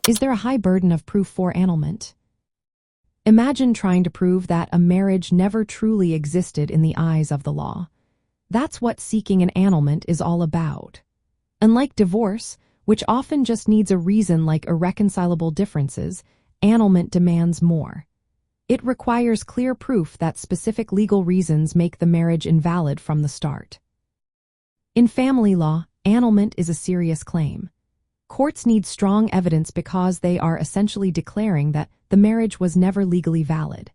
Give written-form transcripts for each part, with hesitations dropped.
Is there a high burden of proof for annulment? Imagine trying to prove that a marriage never truly existed in the eyes of the law. That's what seeking an annulment is all about. Unlike divorce, which often just needs a reason like irreconcilable differences, annulment demands more. It requires clear proof that specific legal reasons make the marriage invalid from the start. In family law, annulment is a serious claim. Courts need strong evidence because they are essentially declaring that the marriage was never legally valid.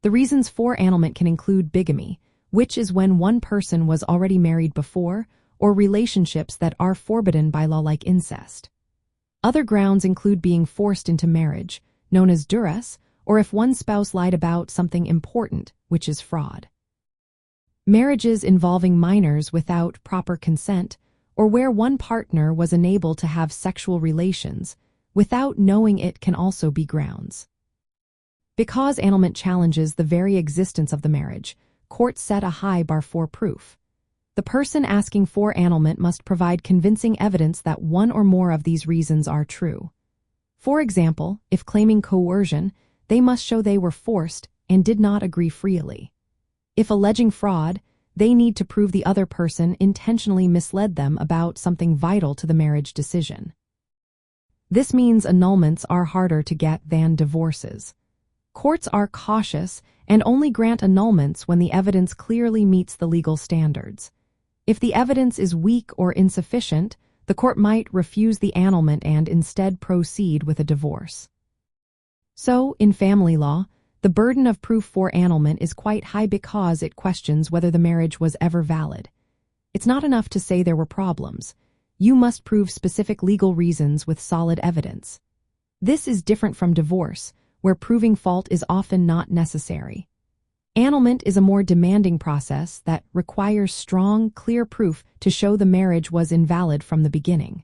The reasons for annulment can include bigamy, which is when one person was already married before, or relationships that are forbidden by law like incest. Other grounds include being forced into marriage, known as duress, or if one spouse lied about something important, which is fraud. Marriages involving minors without proper consent, or where one partner was unable to have sexual relations without knowing it, can also be grounds. Because annulment challenges the very existence of the marriage, courts set a high bar for proof. The person asking for annulment must provide convincing evidence that one or more of these reasons are true. For example, if claiming coercion, they must show they were forced and did not agree freely. If alleging fraud, they need to prove the other person intentionally misled them about something vital to the marriage decision. This means annulments are harder to get than divorces. Courts are cautious and only grant annulments when the evidence clearly meets the legal standards. If the evidence is weak or insufficient, the court might refuse the annulment and instead proceed with a divorce. So, in family law, the burden of proof for annulment is quite high because it questions whether the marriage was ever valid. It's not enough to say there were problems. You must prove specific legal reasons with solid evidence. This is different from divorce, where proving fault is often not necessary. Annulment is a more demanding process that requires strong, clear proof to show the marriage was invalid from the beginning.